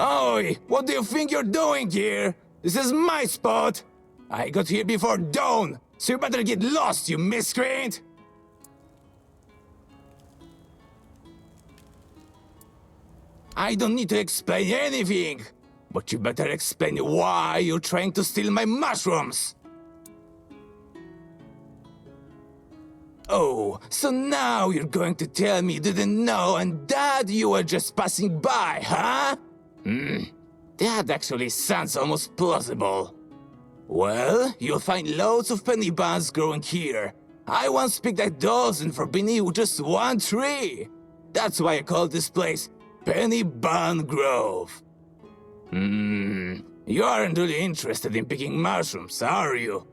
Oi! What do you think you're doing here? This is my spot! I got here before dawn, so you better get lost, you miscreant! I don't need to explain anything, but you better explain why you're trying to steal my mushrooms! Oh, so now you're going to tell me you didn't know and that you were just passing by, huh? That actually sounds almost plausible. Well, you'll find loads of penny buns growing here. I once picked a dozen for beneath with just one tree. That's why I call this place Penny Bun Grove. You aren't really interested in picking mushrooms, are you?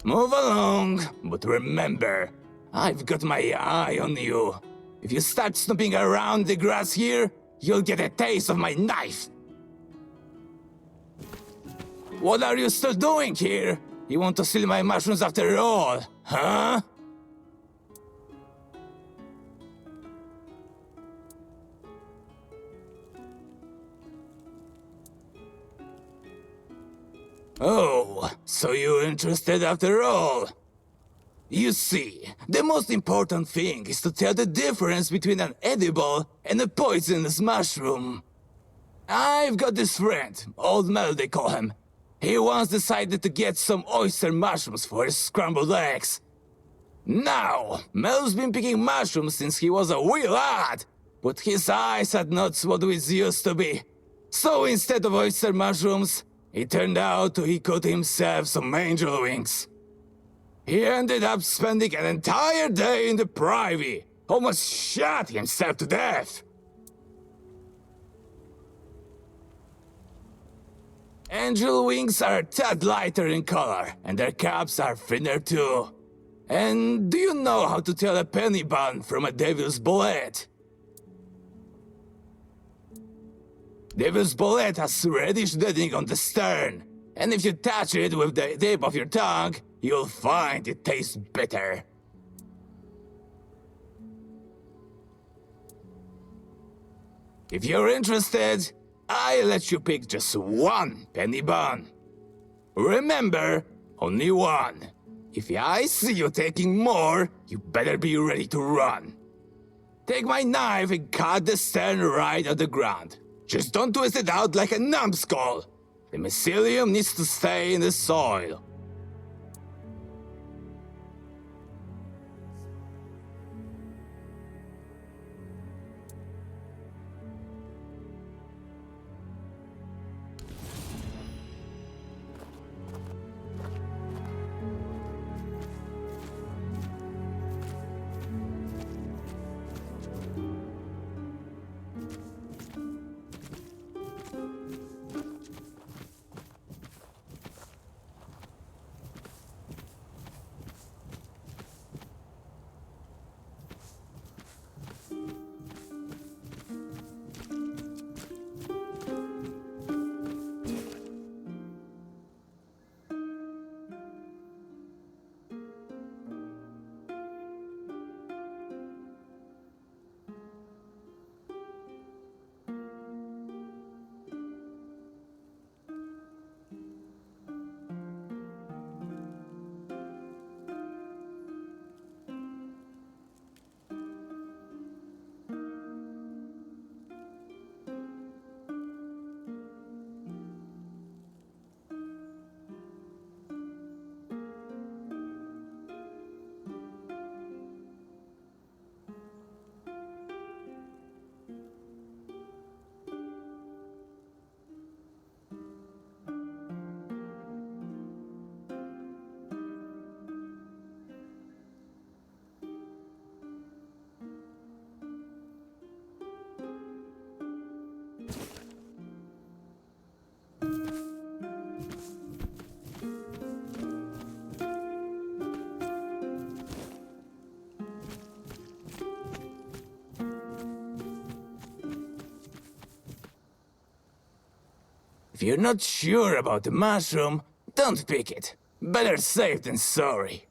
Move along, but remember, I've got my eye on you. If you start snooping around the grass here, you'll get a taste of my knife. What are you still doing here? You want to steal my mushrooms after all, huh? Oh, so you're interested after all? You see, the most important thing is to tell the difference between an edible and a poisonous mushroom. I've got this friend, Old Mel they call him. He once decided to get some oyster mushrooms for his scrambled eggs. Now, Mel's been picking mushrooms since he was a wee lad, but his eyes are not what it used to be. So instead of oyster mushrooms, it turned out he caught himself some angel wings. He ended up spending an entire day in the privy, almost shot himself to death. Angel wings are a tad lighter in color, and their caps are thinner too. And do you know how to tell a penny bun from a devil's bullet? Devil's bullet has reddish deadening on the stern, and if you touch it with the tip of your tongue, you'll find it tastes bitter. If you're interested, I'll let you pick just one penny bun. Remember, only one. If I see you taking more, you better be ready to run. Take my knife and cut the stern right at the ground. Just don't twist it out like a numbskull. The mycelium needs to stay in the soil. If you're not sure about the mushroom, don't pick it. Better safe than sorry.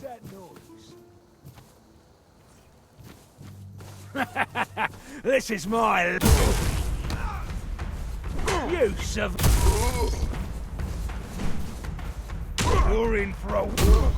That noise. This is my use of. You're in for a war.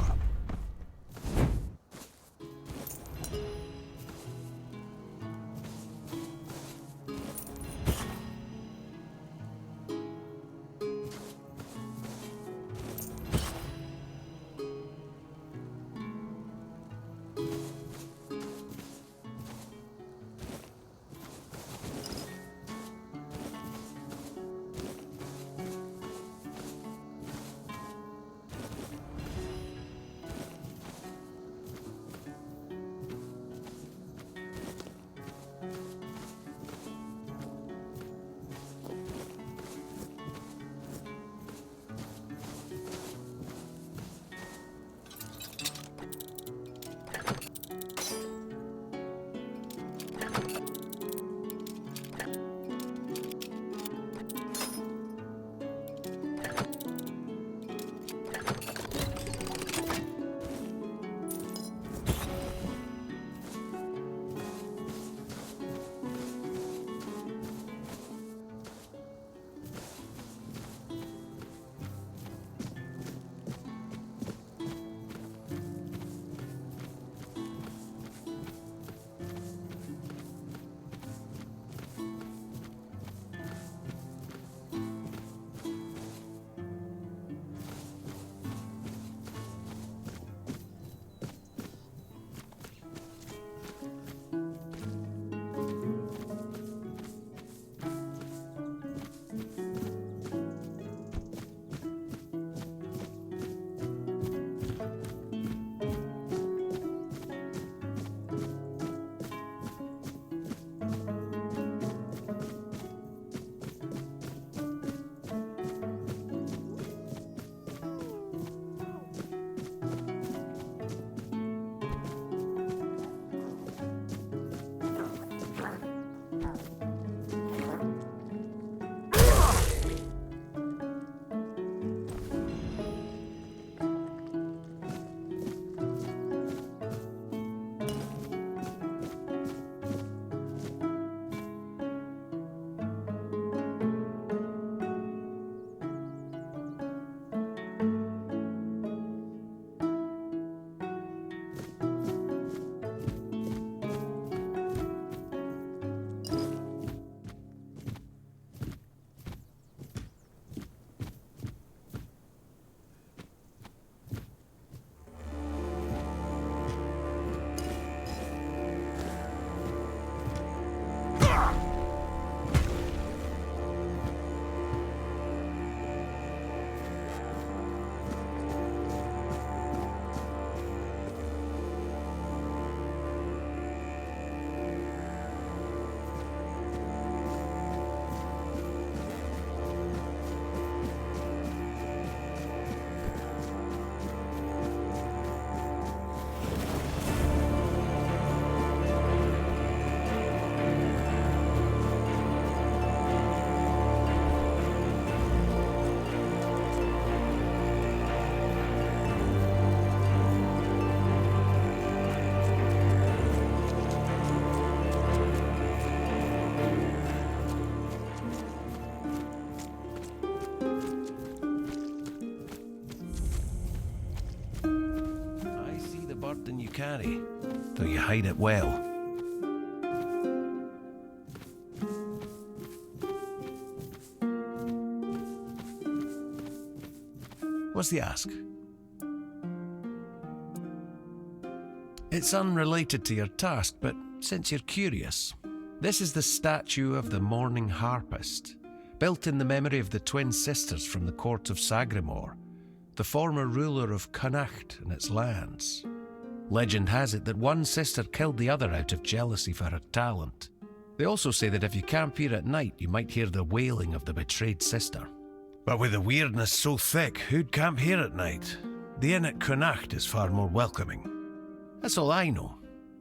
carry, though you hide it well. What's the ask? It's unrelated to your task, but since you're curious, this is the statue of the Morning Harpist, built in the memory of the twin sisters from the court of Sagramore, the former ruler of Connacht and its lands. Legend has it that one sister killed the other out of jealousy for her talent. They also say that if you camp here at night, you might hear the wailing of the betrayed sister. But with the weirdness so thick, who'd camp here at night? The inn at Connacht is far more welcoming. That's all I know.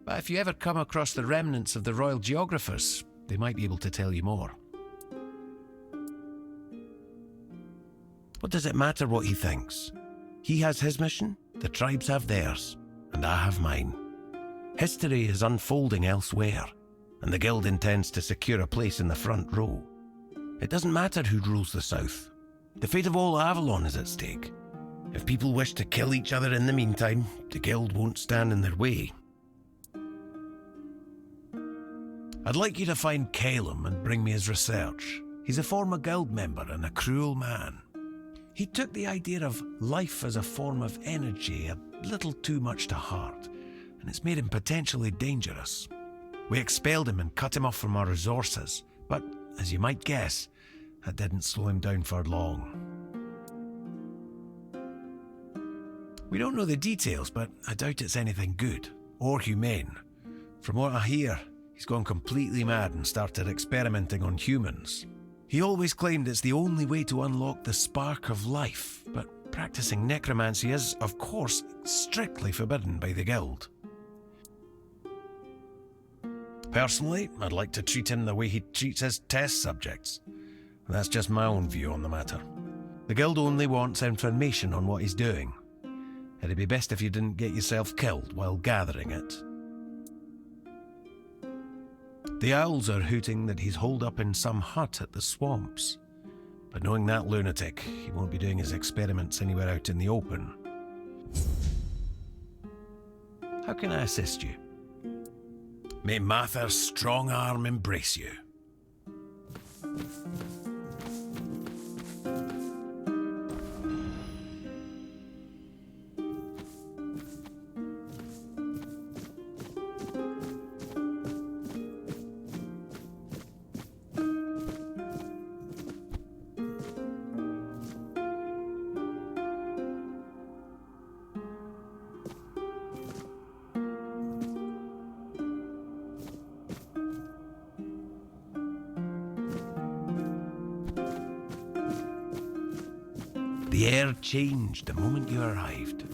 But if you ever come across the remnants of the royal geographers, they might be able to tell you more. What does it matter what he thinks? He has his mission, the tribes have theirs, and I have mine. History is unfolding elsewhere, and the guild intends to secure a place in the front row. It doesn't matter who rules the south. The fate of all Avalon is at stake. If people wish to kill each other in the meantime, the guild won't stand in their way. I'd like you to find Calum and bring me his research. He's a former guild member and a cruel man. He took the idea of life as a form of energy a little too much to heart, and it's made him potentially dangerous. We expelled him and cut him off from our resources, but as you might guess, that didn't slow him down for long. We don't know the details, but I doubt it's anything good or humane. From what I hear, he's gone completely mad and started experimenting on humans. He always claimed it's the only way to unlock the spark of life, but practicing necromancy is, of course, strictly forbidden by the guild. Personally, I'd like to treat him the way he treats his test subjects. That's just my own view on the matter. The guild only wants information on what he's doing. It'd be best if you didn't get yourself killed while gathering it. The owls are hooting that he's holed up in some hut at the swamps. But knowing that lunatic, he won't be doing his experiments anywhere out in the open. How can I assist you? May Mather's strong arm embrace you. The air changed the moment you arrived.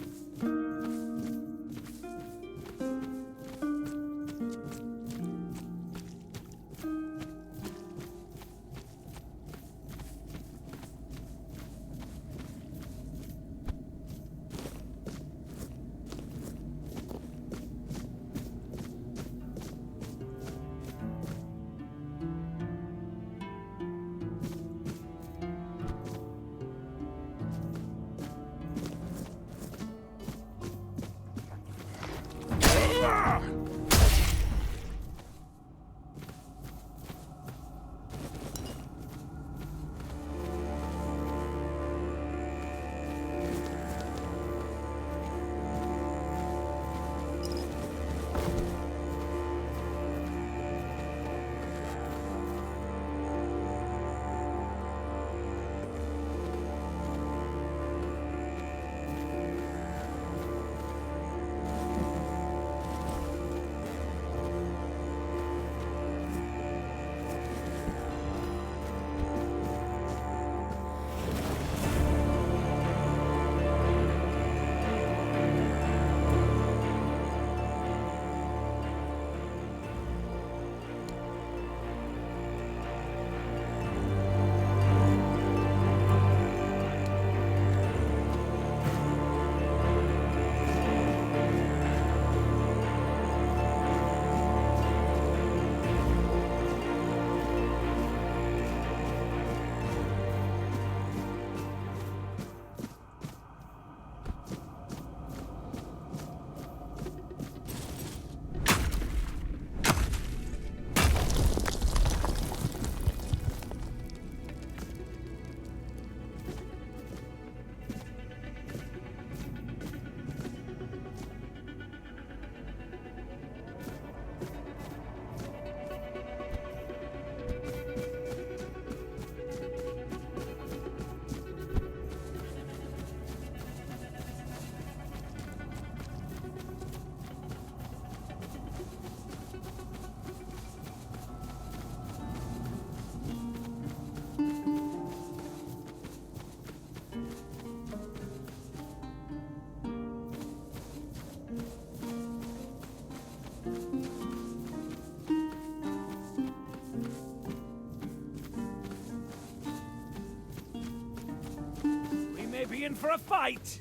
may be in for a fight.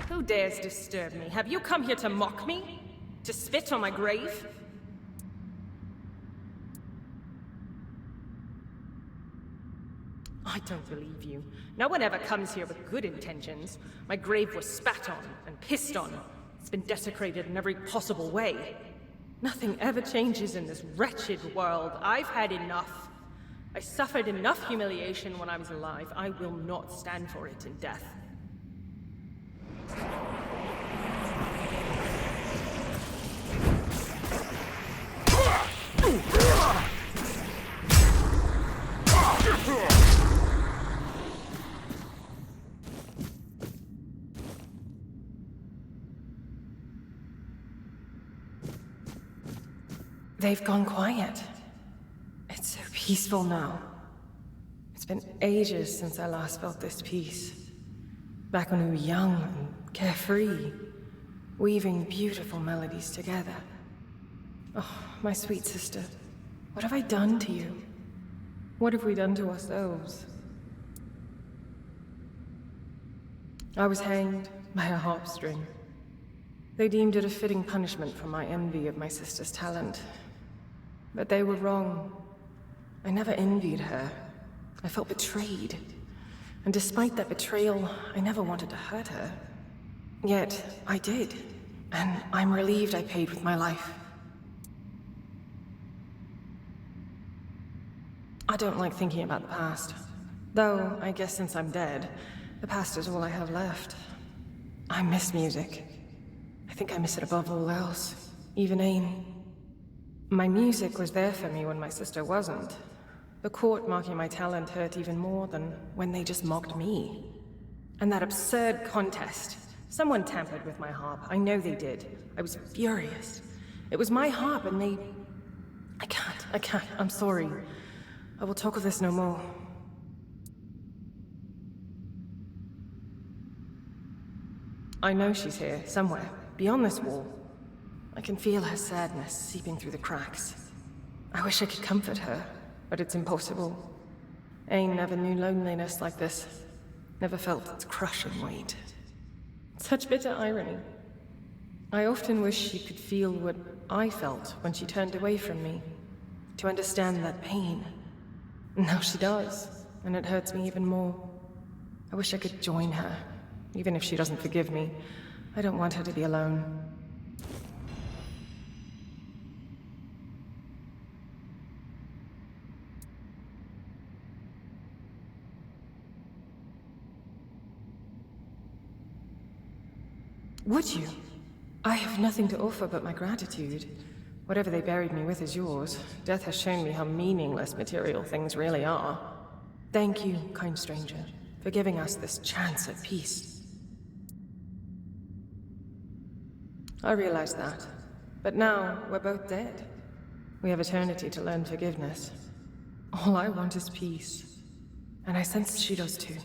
Who dares disturb me? Have you come here to mock me? To spit on my grave? I don't believe you. No one ever comes here with good intentions. My grave was spat on and pissed on. It's been desecrated in every possible way. Nothing ever changes in this wretched world. I've had enough. I suffered enough humiliation when I was alive. I will not stand for it in death. They've gone quiet. It's so peaceful now. It's been ages since I last felt this peace. Back when we were young and carefree, weaving beautiful melodies together. Oh, my sweet sister, what have I done to you? What have we done to ourselves? I was hanged by a harp string. They deemed it a fitting punishment for my envy of my sister's talent. But they were wrong. I never envied her. I felt betrayed. And despite that betrayal, I never wanted to hurt her. Yet, I did. And I'm relieved I paid with my life. I don't like thinking about the past. Though, I guess since I'm dead, the past is all I have left. I miss music. I think I miss it above all else. Even Ain. My music was there for me when my sister wasn't. The court mocking my talent hurt even more than when they just mocked me. And that absurd contest. Someone tampered with my harp. I know they did. I was furious. It was my harp and they... I can't. I'm sorry. I will talk of this no more. I know she's here, somewhere, beyond this wall. I can feel her sadness seeping through the cracks. I wish I could comfort her, but it's impossible. Ain never knew loneliness like this. Never felt its crushing weight. Such bitter irony. I often wish she could feel what I felt when she turned away from me. To understand that pain. Now she does, and it hurts me even more. I wish I could join her, even if she doesn't forgive me. I don't want her to be alone. Would you? I have nothing to offer but my gratitude. Whatever they buried me with is yours. Death has shown me how meaningless material things really are. Thank you, kind stranger, for giving us this chance at peace. I realize that. But now, we're both dead. We have eternity to learn forgiveness. All I want is peace. And I sense she does too.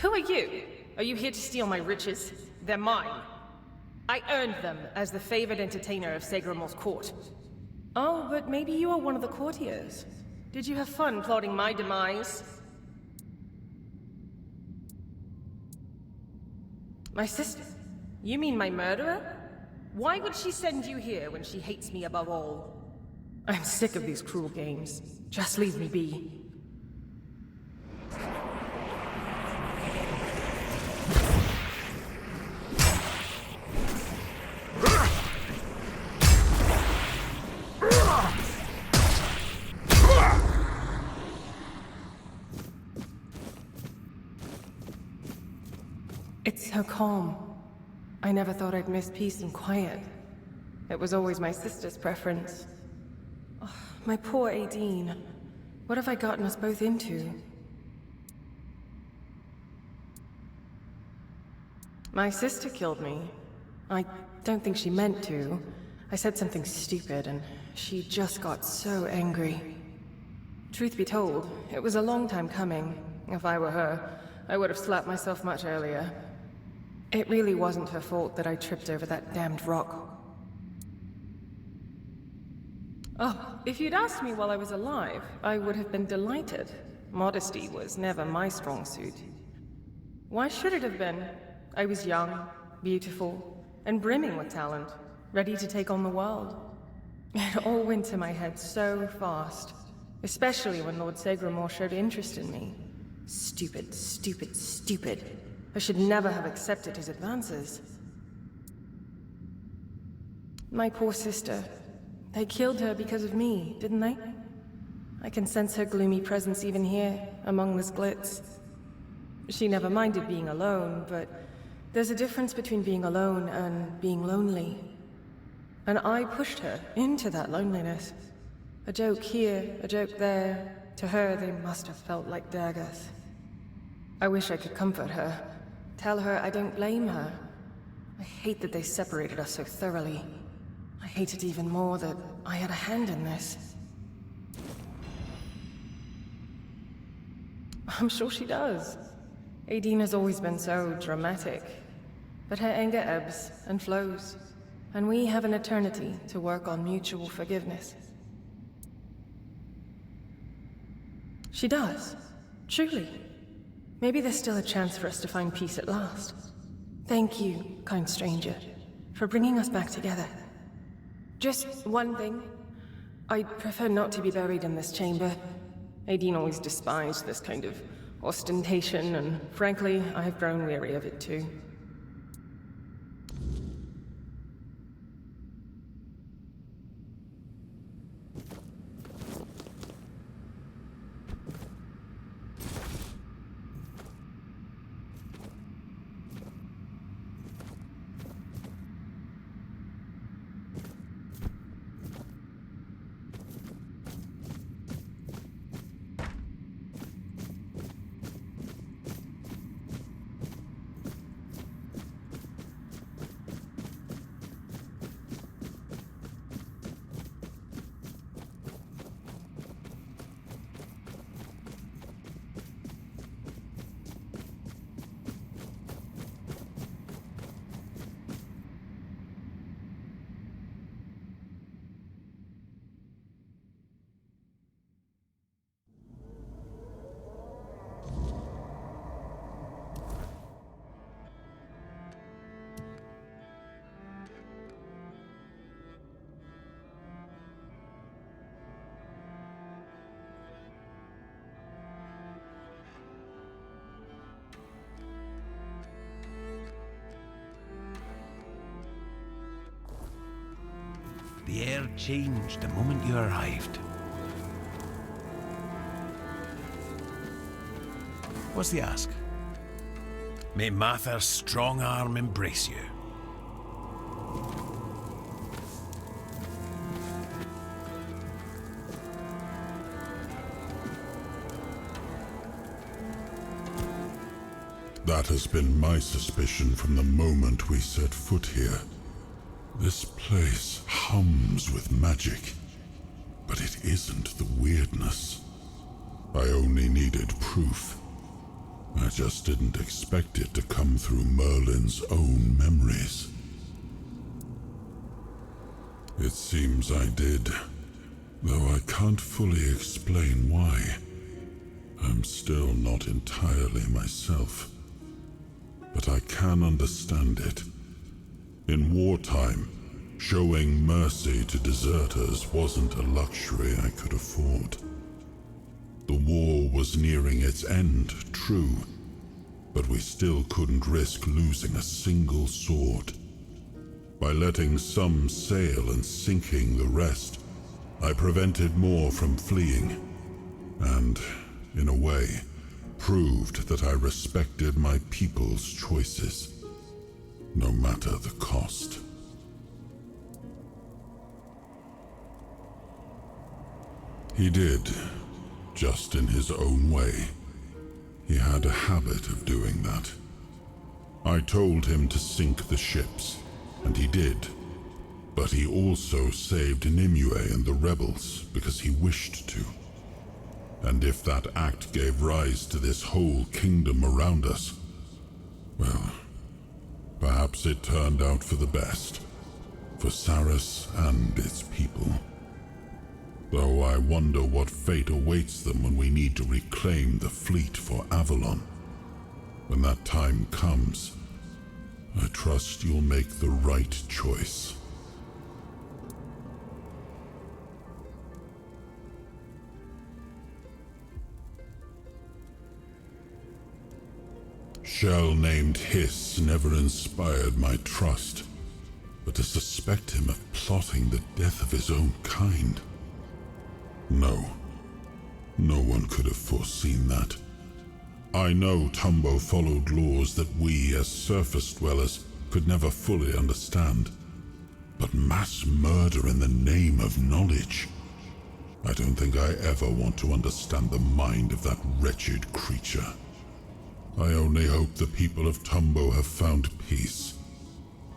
Who are you? Are you here to steal my riches? They're mine. I earned them as the favored entertainer of Segramor's court. Oh, but maybe you are one of the courtiers. Did you have fun plotting my demise? My sister? You mean my murderer? Why would she send you here when she hates me above all? I'm sick of these cruel games. Just leave me be. It's so calm. I never thought I'd miss peace and quiet. It was always my sister's preference. Oh, my poor Aideen. What have I gotten us both into? My sister killed me. I don't think she meant to. I said something stupid and she just got so angry. Truth be told, it was a long time coming. If I were her, I would have slapped myself much earlier. It really wasn't her fault that I tripped over that damned rock. Oh, if you'd asked me while I was alive, I would have been delighted. Modesty was never my strong suit. Why should it have been? I was young, beautiful, and brimming with talent, ready to take on the world. It all went to my head so fast, especially when Lord Segramor showed interest in me. Stupid, stupid, stupid. I should never have accepted his advances. My poor sister. They killed her because of me, didn't they? I can sense her gloomy presence even here, among this glitz. She never minded being alone, but there's a difference between being alone and being lonely. And I pushed her into that loneliness. A joke here, a joke there. To her, they must have felt like daggers. I wish I could comfort her. Tell her I don't blame her. I hate that they separated us so thoroughly. I hate it even more that I had a hand in this. I'm sure she does. Aideen has always been so dramatic. But her anger ebbs and flows. And we have an eternity to work on mutual forgiveness. She does. Truly. Maybe there's still a chance for us to find peace at last. Thank you, kind stranger, for bringing us back together. Just one thing. I'd prefer not to be buried in this chamber. Aideen always despised this kind of ostentation, and frankly, I have grown weary of it too. The air changed the moment you arrived. What's the ask? May Mather's strong arm embrace you. That has been my suspicion from the moment we set foot here. This place hums with magic, but it isn't the weirdness. I only needed proof. I just didn't expect it to come through Merlin's own memories. It seems I did, though I can't fully explain why. I'm still not entirely myself, but I can understand it. In wartime, showing mercy to deserters wasn't a luxury I could afford. The war was nearing its end, true, but we still couldn't risk losing a single sword. By letting some sail and sinking the rest, I prevented more from fleeing, and, in a way, proved that I respected my people's choices, no matter the cost. He did, just in his own way. He had a habit of doing that. I told him to sink the ships, and he did. But he also saved Nimue and the rebels because he wished to. And if that act gave rise to this whole kingdom around us, well, perhaps it turned out for the best, for Saris and its people. Though I wonder what fate awaits them when we need to reclaim the fleet for Avalon. When that time comes, I trust you'll make the right choice. Shell named Hiss never inspired my trust, but to suspect him of plotting the death of his own kind. No one could have foreseen that. I know Tumbo followed laws that we, as surface dwellers, could never fully understand. But mass murder in the name of knowledge? I don't think I ever want to understand the mind of that wretched creature. I only hope the people of Tumbo have found peace,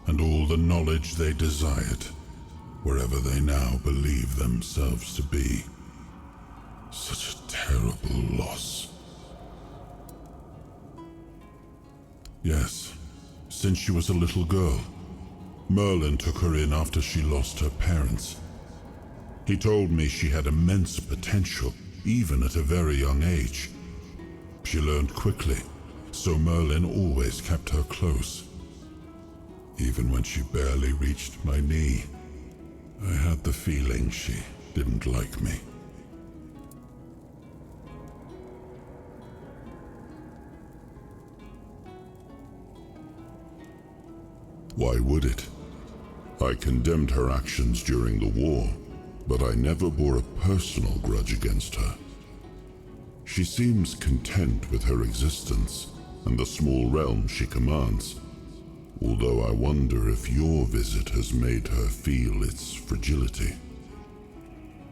and all the knowledge they desired, wherever they now believe themselves to be. Such a terrible loss. Yes, since she was a little girl, Merlin took her in after she lost her parents. He told me she had immense potential, even at a very young age. She learned quickly, so Merlin always kept her close. Even when she barely reached my knee, I had the feeling she didn't like me. Why would it? I condemned her actions during the war, but I never bore a personal grudge against her. She seems content with her existence and the small realm she commands, although I wonder if your visit has made her feel its fragility.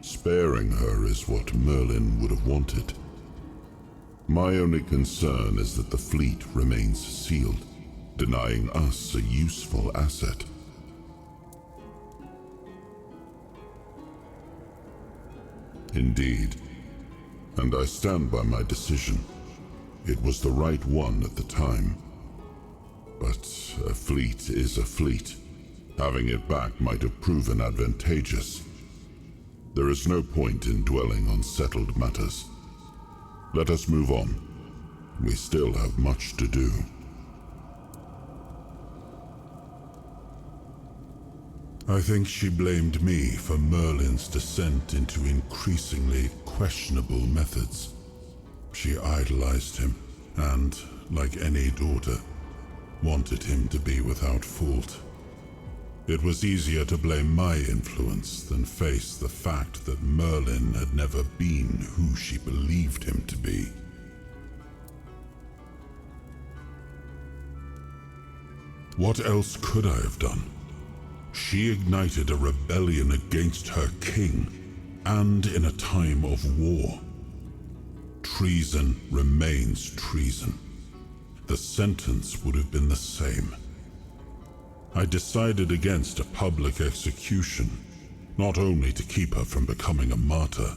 Sparing her is what Merlin would have wanted. My only concern is that the fleet remains sealed, denying us a useful asset. Indeed, and I stand by my decision. It was the right one at the time. But a fleet is a fleet. Having it back might have proven advantageous. There is no point in dwelling on settled matters. Let us move on. We still have much to do. I think she blamed me for Merlin's descent into increasingly questionable methods. She idolized him and, like any daughter, wanted him to be without fault. It was easier to blame my influence than face the fact that Merlin had never been who she believed him to be. What else could I have done? She ignited a rebellion against her king, and in a time of war. Treason remains treason. The sentence would have been the same. I decided against a public execution, not only to keep her from becoming a martyr,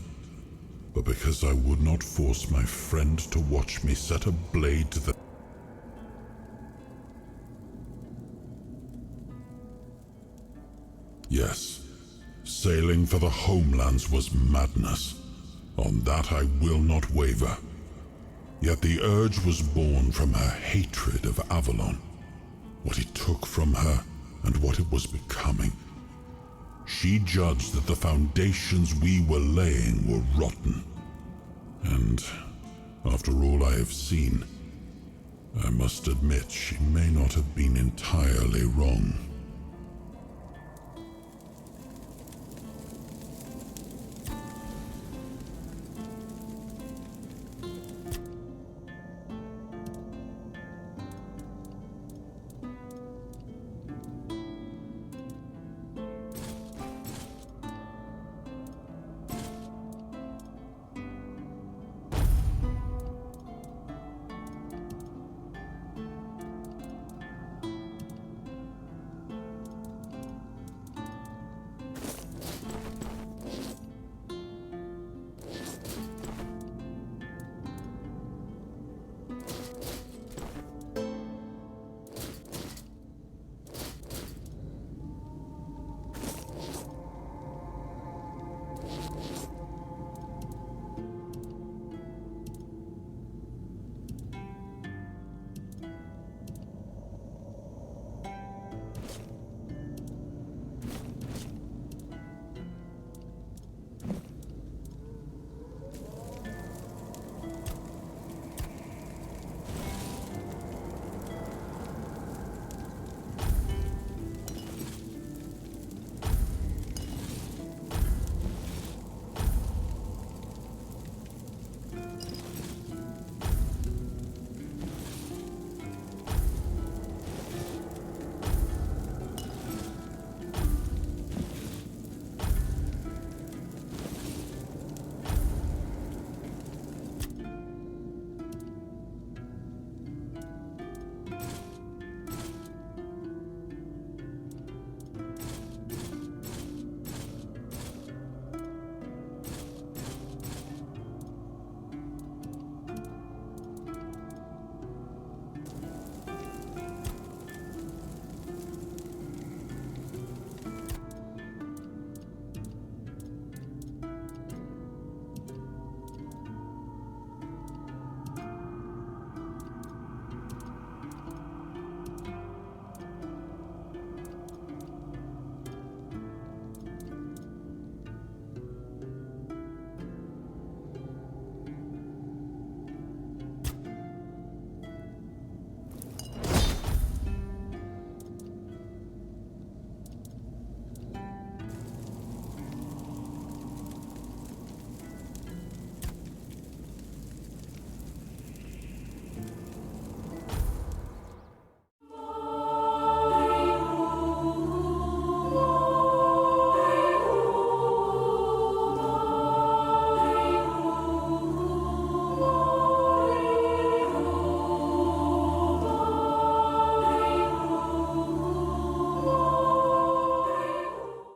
but because I would not force my friend to watch me set a blade to the... Yes, sailing for the homelands was madness. On that I will not waver. Yet the urge was born from her hatred of Avalon, what it took from her and what it was becoming. She judged that the foundations we were laying were rotten. And after all I have seen, I must admit she may not have been entirely wrong.